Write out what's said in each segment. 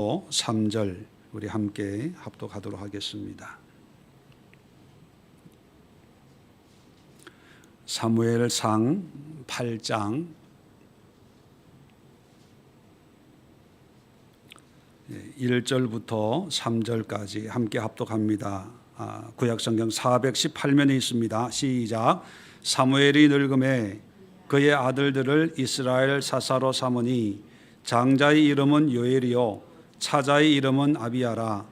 3절 우리 함께 합독하도록 하겠습니다. 사무엘상 8장 1절부터 3절까지 함께 합독합니다. 구약성경 418면에 있습니다. 시작. 사무엘이 늙음에 그의 아들들을 이스라엘 사사로 삼으니 장자의 이름은 요엘이요 차자의 이름은 아비야라.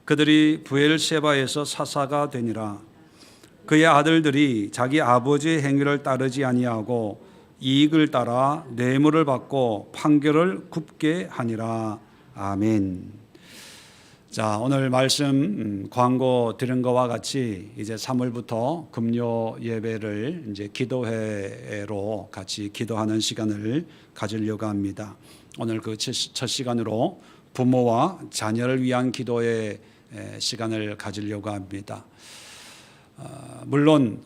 그들이 브엘세바에서 사사가 되니라. 그의 아들들이 자기 아버지의 행위를 따르지 아니하고 이익을 따라 뇌물을 받고 판결을 굽게 하니라. 아멘. 자, 오늘 말씀 광고 드린 것과 같이 이제 3월부터 금요 예배를 이제 기도회로 같이 기도하는 시간을 가지려고 합니다. 오늘 그 첫 시간으로 부모와 자녀를 위한 기도의 시간을 가지려고 합니다. 물론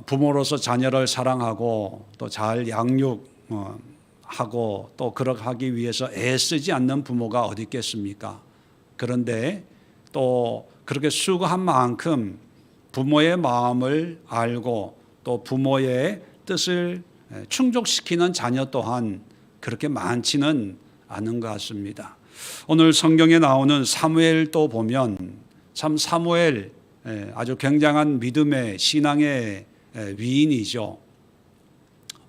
부모로서 자녀를 사랑하고 또 잘 양육하고 또 그렇게 하기 위해서 애쓰지 않는 부모가 어디 있겠습니까? 그런데 또 그렇게 수고한 만큼 부모의 마음을 알고 또 부모의 뜻을 충족시키는 자녀 또한 그렇게 많지는 않은 것 같습니다. 오늘 성경에 나오는 사무엘도 보면 참 사무엘 아주 굉장한 믿음의 신앙의 위인이죠.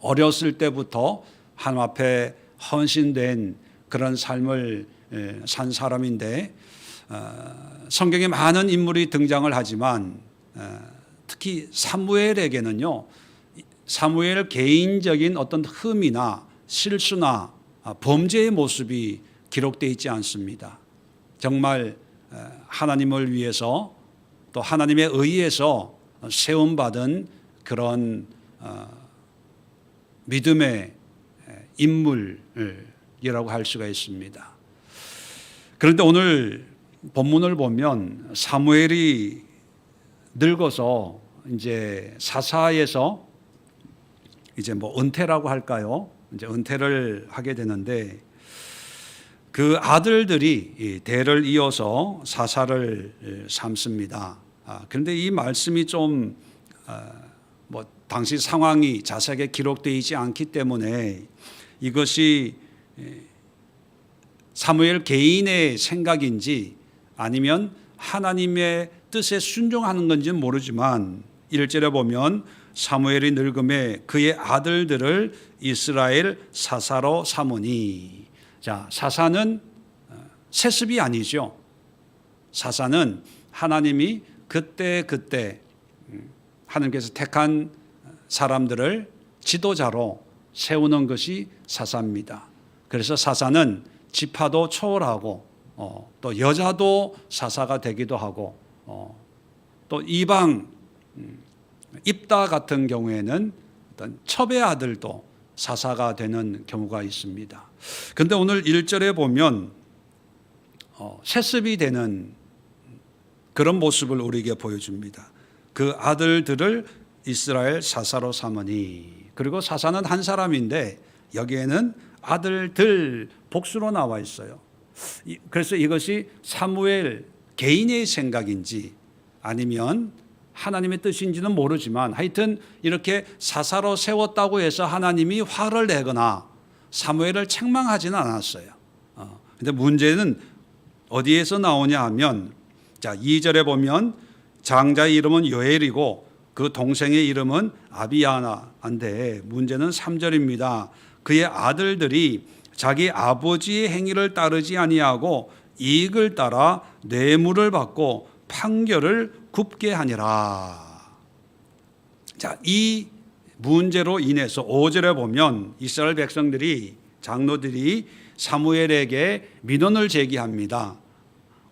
어렸을 때부터 하나님 앞에 헌신된 그런 삶을 산 사람인데 성경에 많은 인물이 등장을 하지만 특히 사무엘에게는요, 사무엘 개인적인 어떤 흠이나 실수나 범죄의 모습이 기록되어 있지 않습니다. 정말 하나님을 위해서 또 하나님의 의해서 세움받은 그런 믿음의 인물이라고 할 수가 있습니다. 그런데 오늘 본문을 보면 사무엘이 늙어서 이제 사사에서 이제 은퇴라고 할까요? 이제 은퇴를 하게 되는데 그 아들들이 대를 이어서 사사를 삼습니다. 그런데 이 말씀이 좀 당시 상황이 자세하게 기록되어 있지 않기 때문에 이것이 사무엘 개인의 생각인지 아니면 하나님의 뜻에 순종하는 건지는 모르지만 1절에 보면 사무엘이 늙음에 그의 아들들을 이스라엘 사사로 삼으니. 자, 사사는 세습이 아니죠. 사사는 하나님이 그때 하나님께서 택한 사람들을 지도자로 세우는 것이 사사입니다. 그래서 사사는 지파도 초월하고 또 여자도 사사가 되기도 하고 또 이방 입다 같은 경우에는 어떤 첩의 아들도 사사가 되는 경우가 있습니다. 그런데 오늘 1절에 보면 세습이 되는 그런 모습을 우리에게 보여줍니다. 그 아들들을 이스라엘 사사로 삼으니. 그리고 사사는 한 사람인데 여기에는 아들들 복수로 나와 있어요. 그래서 이것이 사무엘 개인의 생각인지 아니면 하나님의 뜻인지는 모르지만 하여튼 이렇게 사사로 세웠다고 해서 하나님이 화를 내거나 사무엘을 책망하지는 않았어요. 근데 문제는 어디에서 나오냐 하면 자, 2절에 보면 장자의 이름은 요엘이고 그 동생의 이름은 아비야나인데 문제는 3절입니다. 그의 아들들이 자기 아버지의 행위를 따르지 아니하고 이익을 따라 뇌물을 받고 판결을 굽게 하니라. 자, 이 문제로 인해서 5절에 보면 이스라엘 백성들이 장로들이 사무엘에게 민원을 제기합니다.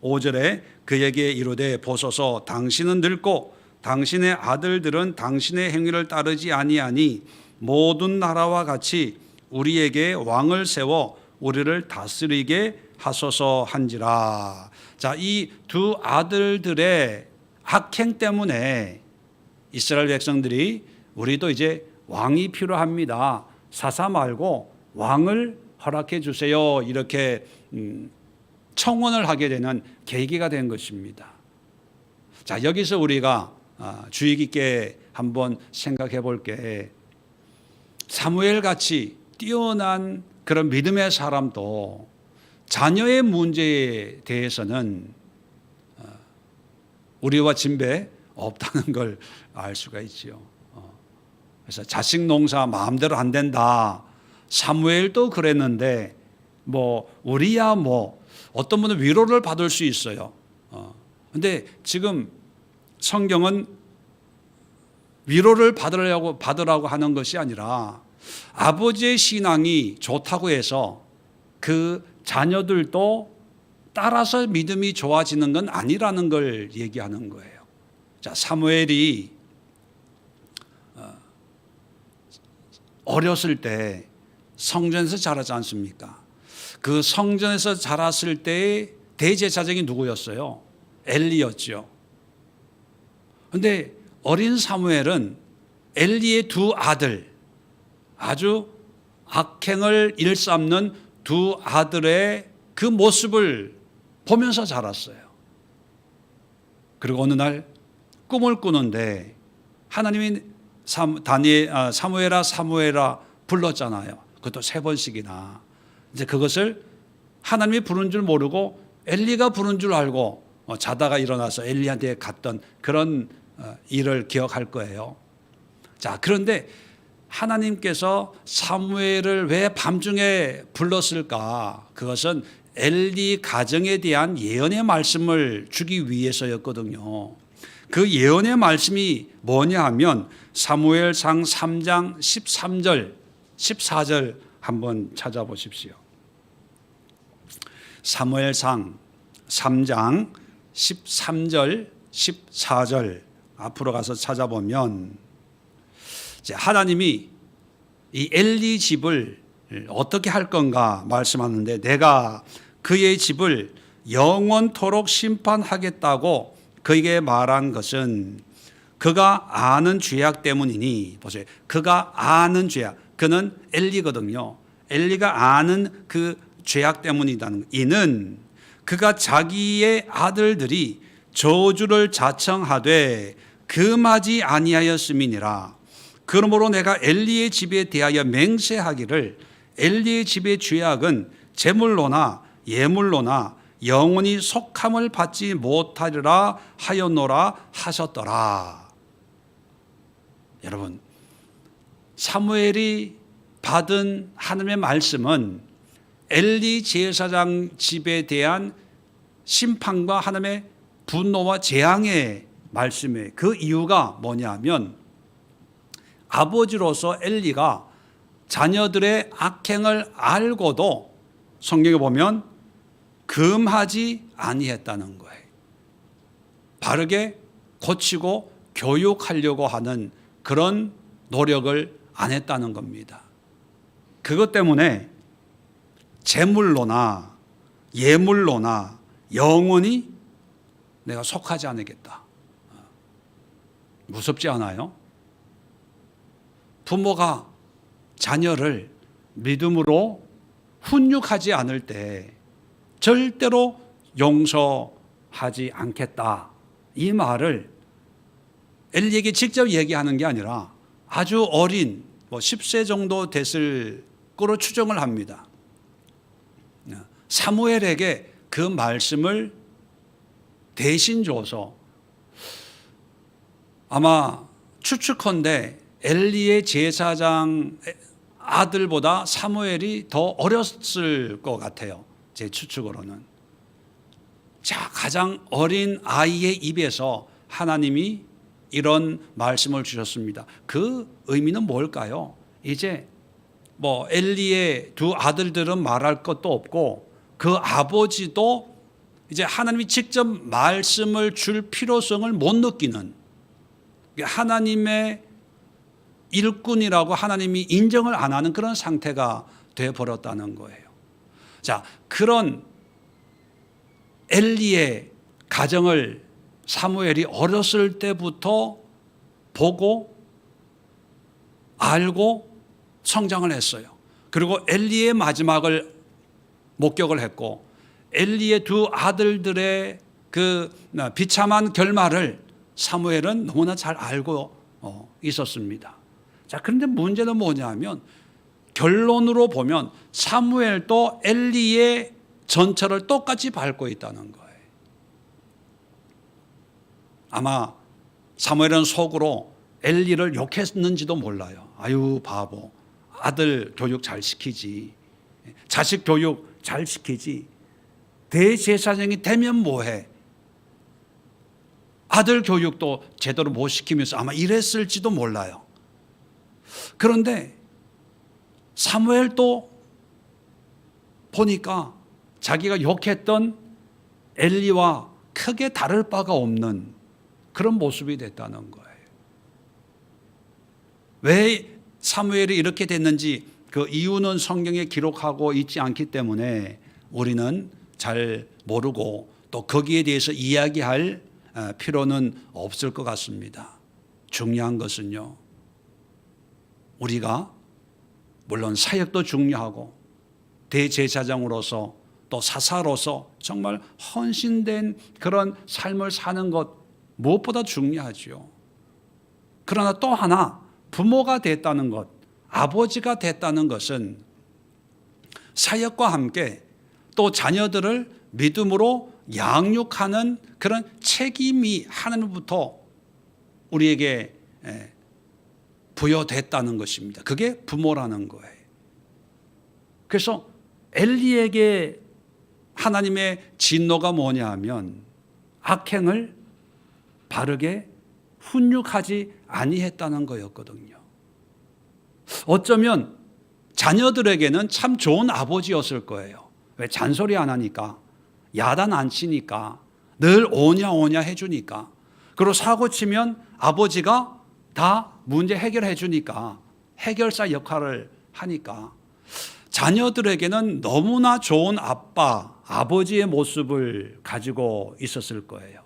5절에 그에게 이르되 보소서 당신은 늙고 당신의 아들들은 당신의 행위를 따르지 아니하니 모든 나라와 같이 우리에게 왕을 세워 우리를 다스리게 하소서 한지라. 자, 이 두 아들들의 악행 때문에 이스라엘 백성들이 우리도 이제 왕이 필요합니다. 사사 말고 왕을 허락해 주세요. 이렇게 청혼을 하게 되는 계기가 된 것입니다. 자, 여기서 우리가 주의 깊게 한번 생각해 볼 게, 사무엘 같이 뛰어난 그런 믿음의 사람도 자녀의 문제에 대해서는 우리와 진배 없다는 걸 알 수가 있지요. 그래서 자식 농사 마음대로 안 된다. 사무엘도 그랬는데 우리야 어떤 분은 위로를 받을 수 있어요. 근데 지금 성경은 위로를 받으라고 하는 것이 아니라 아버지의 신앙이 좋다고 해서 그 자녀들도 따라서 믿음이 좋아지는 건 아니라는 걸 얘기하는 거예요. 자, 사무엘이 어렸을 때 성전에서 자라지 않습니까? 그 성전에서 자랐을 때의 대제사장이 누구였어요? 엘리였죠. 그런데 어린 사무엘은 엘리의 두 아들, 아주 악행을 일삼는 두 아들의 그 모습을 보면서 자랐어요. 그리고 어느 날 꿈을 꾸는데 하나님이 사무엘아 불렀잖아요. 그것도 3번씩이나. 이제 그것을 하나님이 부른 줄 모르고 엘리가 부른 줄 알고 자다가 일어나서 엘리한테 갔던 그런 일을 기억할 거예요. 자, 그런데 하나님께서 사무엘을 왜 밤중에 불렀을까? 그것은 엘리 가정에 대한 예언의 말씀을 주기 위해서였거든요. 그 예언의 말씀이 뭐냐 하면 사무엘상 3장 13절, 14절 한번 찾아보십시오. 사무엘상 3장 13절, 14절 앞으로 가서 찾아보면 하나님이 이 엘리 집을 어떻게 할 건가 말씀하는데, 내가 그의 집을 영원토록 심판하겠다고 그에게 말한 것은 그가 아는 죄악 때문이니. 보세요. 그가 아는 죄악. 그는 엘리거든요. 엘리가 아는 그 죄악 때문이라는. 이는 그가 자기의 아들들이 저주를 자청하되 금하지 아니하였음이니라. 그러므로 내가 엘리의 집에 대하여 맹세하기를 엘리의 집의 죄악은 제물로나 예물로나 영원히 속함을 받지 못하리라 하였노라 하셨더라. 여러분, 사무엘이 받은 하나님의 말씀은 엘리 제사장 집에 대한 심판과 하나님의 분노와 재앙의 말씀이에요. 그 이유가 뭐냐면 아버지로서 엘리가 자녀들의 악행을 알고도 성경에 보면 금하지 아니했다는 거예요. 바르게 고치고 교육하려고 하는 그런 노력을 안 했다는 겁니다. 그것 때문에 제물로나 예물로나 영원히 내가 속하지 않겠다. 무섭지 않아요? 부모가 자녀를 믿음으로 훈육하지 않을 때 절대로 용서하지 않겠다. 이 말을 엘리에게 직접 얘기하는 게 아니라 아주 어린 10세 정도 됐을 거로 추정을 합니다. 사무엘에게 그 말씀을 대신 줘서 아마 추측컨대 엘리의 제사장 아들보다 사무엘이 더 어렸을 것 같아요. 제 추측으로는. 자, 가장 어린 아이의 입에서 하나님이 이런 말씀을 주셨습니다. 그 의미는 뭘까요? 이제 엘리의 두 아들들은 말할 것도 없고 그 아버지도 이제 하나님이 직접 말씀을 줄 필요성을 못 느끼는, 하나님의 일꾼이라고 하나님이 인정을 안 하는 그런 상태가 되어버렸다는 거예요. 자, 그런 엘리의 가정을 사무엘이 어렸을 때부터 보고 알고 성장을 했어요. 그리고 엘리의 마지막을 목격을 했고 엘리의 두 아들들의 그 비참한 결말을 사무엘은 너무나 잘 알고 있었습니다. 자, 그런데 문제는 뭐냐면 결론으로 보면 사무엘도 엘리의 전철을 똑같이 밟고 있다는 거예요. 아마 사무엘은 속으로 엘리를 욕했는지도 몰라요. 아유 바보, 아들 교육 잘 시키지, 자식 교육 잘 시키지, 대제사장이 되면 뭐해, 아들 교육도 제대로 못 시키면서 아마 이랬을지도 몰라요. 그런데 사무엘도 보니까 자기가 욕했던 엘리와 크게 다를 바가 없는 그런 모습이 됐다는 거예요. 왜 사무엘이 이렇게 됐는지 그 이유는 성경에 기록하고 있지 않기 때문에 우리는 잘 모르고 또 거기에 대해서 이야기할 필요는 없을 것 같습니다. 중요한 것은요, 우리가 물론 사역도 중요하고 대제사장으로서 또 사사로서 정말 헌신된 그런 삶을 사는 것 무엇보다 중요하죠. 그러나 또 하나 부모가 됐다는 것, 아버지가 됐다는 것은 사역과 함께 또 자녀들을 믿음으로 양육하는 그런 책임이 하나님부터 우리에게 부여됐다는 것입니다. 그게 부모라는 거예요. 그래서 엘리에게 하나님의 진노가 뭐냐 하면 악행을 바르게 훈육하지 아니했다는 거였거든요. 어쩌면 자녀들에게는 참 좋은 아버지였을 거예요. 왜? 잔소리 안 하니까, 야단 안 치니까, 늘 오냐 오냐 해주니까, 그리고 사고 치면 아버지가 다 문제 해결해 주니까, 해결사 역할을 하니까 자녀들에게는 너무나 좋은 아빠, 아버지의 모습을 가지고 있었을 거예요.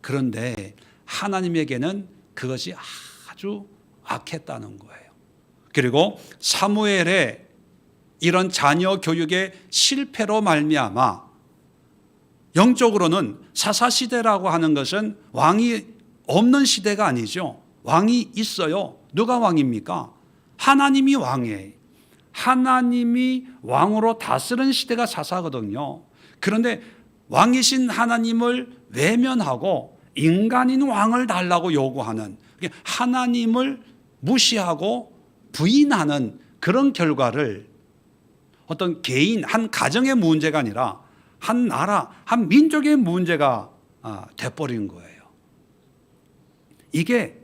그런데 하나님에게는 그것이 아주 악했다는 거예요. 그리고 사무엘의 이런 자녀 교육의 실패로 말미암아 영적으로는 사사시대라고 하는 것은 왕이 없는 시대가 아니죠. 왕이 있어요. 누가 왕입니까? 하나님이 왕이에요. 하나님이 왕으로 다스리는 시대가 사사거든요. 그런데 왕이신 하나님을 외면하고 인간인 왕을 달라고 요구하는, 하나님을 무시하고 부인하는 그런 결과를 어떤 개인, 한 가정의 문제가 아니라 한 나라, 한 민족의 문제가 돼버린 거예요. 이게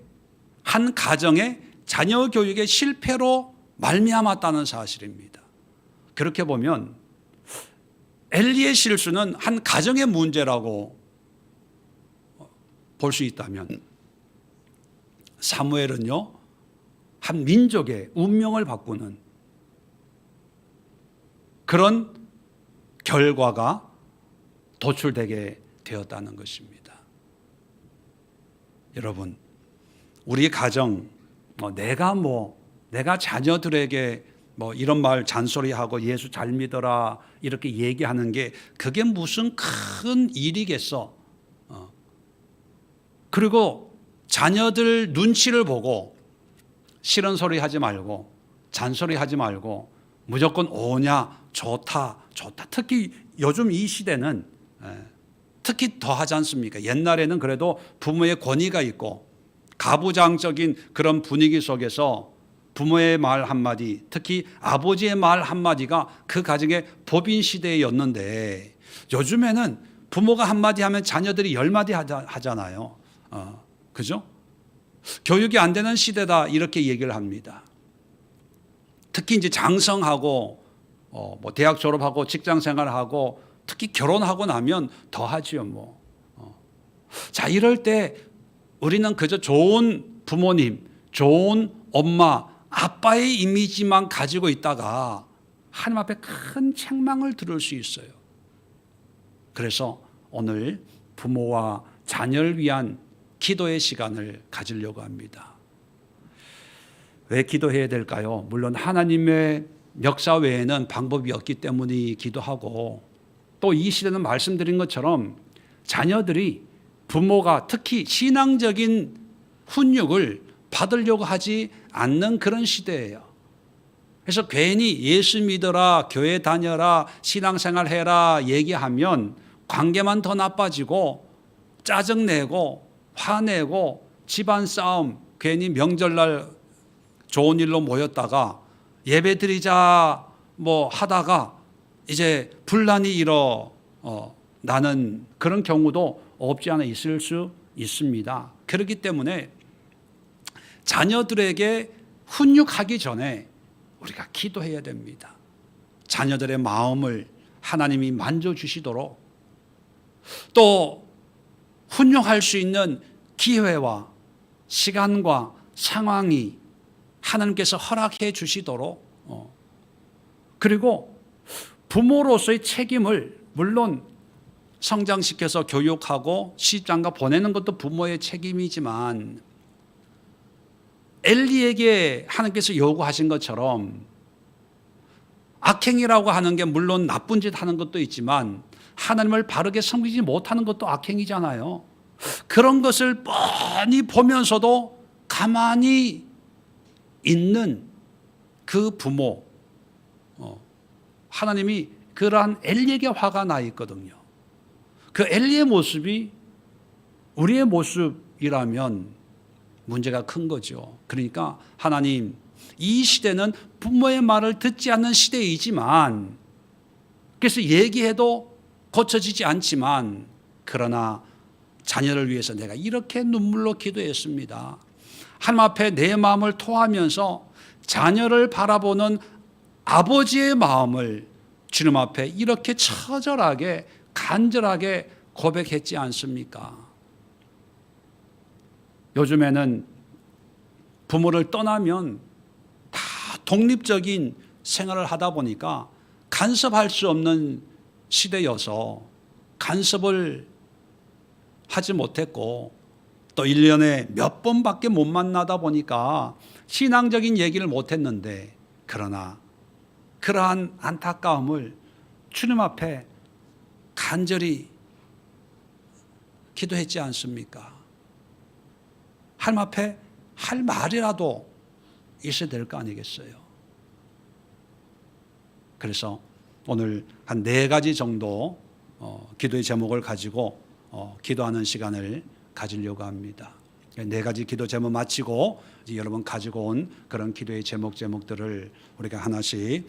한 가정의 자녀 교육의 실패로 말미암았다는 사실입니다. 그렇게 보면 엘리의 실수는 한 가정의 문제라고 볼 수 있다면 사무엘은요, 한 민족의 운명을 바꾸는 그런 결과가 도출되게 되었다는 것입니다. 여러분, 우리 가정, 내가 자녀들에게 이런 말 잔소리하고 예수 잘 믿어라 이렇게 얘기하는 게 그게 무슨 큰 일이겠어. 그리고 자녀들 눈치를 보고 싫은 소리 하지 말고 잔소리 하지 말고 무조건 오냐 좋다. 특히 요즘 이 시대는 특히 더 하지 않습니까? 옛날에는 그래도 부모의 권위가 있고 가부장적인 그런 분위기 속에서 부모의 말 한마디, 특히 아버지의 말 한마디가 그 가정의 법인 시대였는데 요즘에는 부모가 한마디 하면 자녀들이 10마디 하잖아요. 그죠? 교육이 안 되는 시대다 이렇게 얘기를 합니다. 특히 이제 장성하고 대학 졸업하고 직장 생활하고 특히 결혼하고 나면 더 하지요. 자, 이럴 때 우리는 그저 좋은 부모님, 좋은 엄마, 아빠의 이미지만 가지고 있다가 하나님 앞에 큰 책망을 들을 수 있어요. 그래서 오늘 부모와 자녀를 위한 기도의 시간을 가지려고 합니다. 왜 기도해야 될까요? 물론 하나님의 역사 외에는 방법이 없기 때문이기도 하고 또 이 시대는 말씀드린 것처럼 자녀들이 부모가 특히 신앙적인 훈육을 받으려고 하지 않는 그런 시대예요. 그래서 괜히 예수 믿어라, 교회 다녀라, 신앙생활 해라 얘기하면 관계만 더 나빠지고 짜증내고 화내고 집안 싸움, 괜히 명절날 좋은 일로 모였다가 예배 드리자 뭐 하다가 이제 분란이 나는 그런 경우도 없지 않아 있을 수 있습니다. 그렇기 때문에 자녀들에게 훈육하기 전에 우리가 기도해야 됩니다. 자녀들의 마음을 하나님이 만져주시도록, 또 훈육할 수 있는 기회와 시간과 상황이 하나님께서 허락해 주시도록, 그리고 부모로서의 책임을 물론 성장시켜서 교육하고 시집장가 보내는 것도 부모의 책임이지만 엘리에게 하나님께서 요구하신 것처럼 악행이라고 하는 게 물론 나쁜 짓 하는 것도 있지만 하나님을 바르게 섬기지 못하는 것도 악행이잖아요. 그런 것을 뻔히 보면서도 가만히 있는 그 부모, 하나님이 그러한 엘리에게 화가 나 있거든요. 그 엘리의 모습이 우리의 모습이라면 문제가 큰 거죠. 그러니까 하나님, 이 시대는 부모의 말을 듣지 않는 시대이지만, 그래서 얘기해도 고쳐지지 않지만, 그러나 자녀를 위해서 내가 이렇게 눈물로 기도했습니다. 하나님 앞에 내 마음을 토하면서 자녀를 바라보는 아버지의 마음을 주님 앞에 이렇게 처절하게 간절하게 고백했지 않습니까? 요즘에는 부모를 떠나면 다 독립적인 생활을 하다 보니까 간섭할 수 없는 시대여서 간섭을 하지 못했고, 또 1년에 몇 번밖에 못 만나다 보니까 신앙적인 얘기를 못했는데, 그러나 그러한 안타까움을 주님 앞에 간절히 기도했지 않습니까? 하나님 앞에 할 말이라도 있어야 될 거 아니겠어요? 그래서 오늘 한 4가지 정도 기도의 제목을 가지고 기도하는 시간을 가지려고 합니다. 4가지 기도 제목 마치고 이제 여러분 가지고 온 그런 기도의 제목들을 우리가 하나씩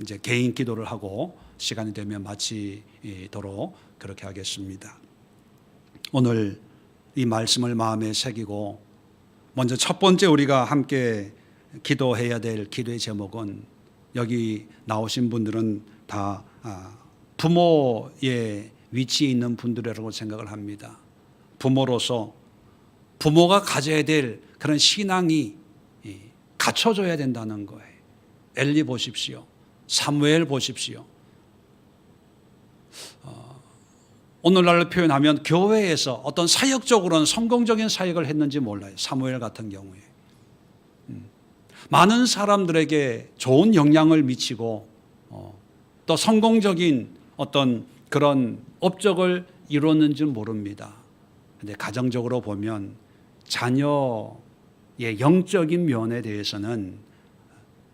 이제 개인 기도를 하고 시간이 되면 마치도록 그렇게 하겠습니다. 오늘 이 말씀을 마음에 새기고 먼저 첫 번째 우리가 함께 기도해야 될 기도의 제목은, 여기 나오신 분들은 다 부모의 위치에 있는 분들이라고 생각을 합니다. 부모로서 부모가 가져야 될 그런 신앙이 갖춰져야 된다는 거예요. 엘리 보십시오. 사무엘 보십시오. 오늘날로 표현하면 교회에서 어떤 사역적으로는 성공적인 사역을 했는지 몰라요. 사무엘 같은 경우에 많은 사람들에게 좋은 영향을 미치고 또 성공적인 어떤 그런 업적을 이뤘는지 모릅니다. 근데 가정적으로 보면 자녀의 영적인 면에 대해서는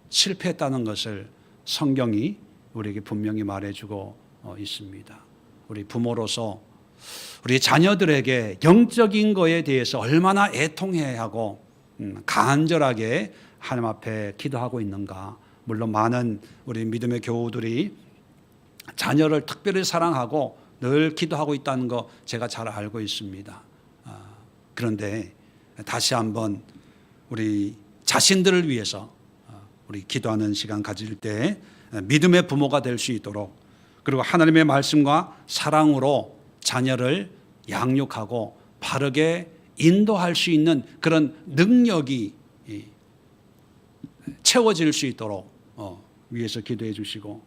실패했다는 것을 성경이 우리에게 분명히 말해주고 있습니다. 우리 부모로서 우리 자녀들에게 영적인 거에 대해서 얼마나 애통해야 하고 간절하게 하나님 앞에 기도하고 있는가. 물론 많은 우리 믿음의 교우들이 자녀를 특별히 사랑하고 늘 기도하고 있다는 거 제가 잘 알고 있습니다. 그런데 다시 한번 우리 자신들을 위해서 우리 기도하는 시간 가질 때 믿음의 부모가 될 수 있도록, 그리고 하나님의 말씀과 사랑으로 자녀를 양육하고 바르게 인도할 수 있는 그런 능력이 채워질 수 있도록 위해서 기도해 주시고,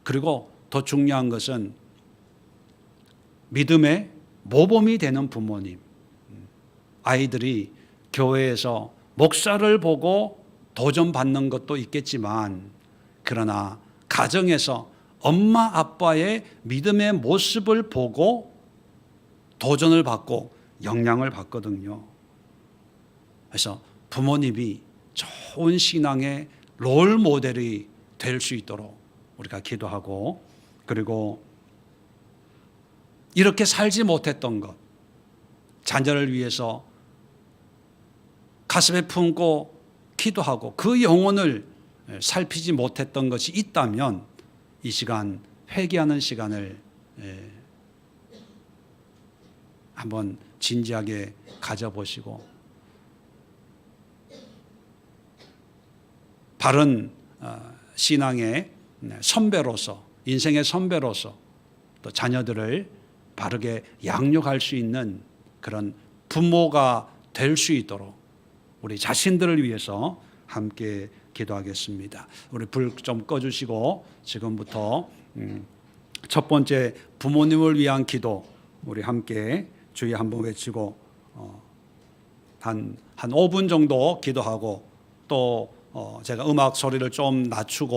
그리고 더 중요한 것은 믿음의 모범이 되는 부모님. 아이들이 교회에서 목사를 보고 도전받는 것도 있겠지만, 그러나 가정에서 엄마 아빠의 믿음의 모습을 보고 도전을 받고 영향을 받거든요. 그래서 부모님이 좋은 신앙의 롤 모델이 될 수 있도록 우리가 기도하고, 그리고 이렇게 살지 못했던 것, 자녀를 위해서 가슴에 품고 기도하고 그 영혼을 살피지 못했던 것이 있다면 이 시간 회개하는 시간을 한번 진지하게 가져보시고, 바른 신앙의 선배로서, 인생의 선배로서 또 자녀들을 바르게 양육할 수 있는 그런 부모가 될 수 있도록 우리 자신들을 위해서 함께 기도하겠습니다. 우리 불 좀 꺼주시고 지금부터 첫 번째 부모님을 위한 기도 우리 함께 주의 한번 외치고 한 5분 정도 기도하고, 또 제가 음악 소리를 좀 낮추고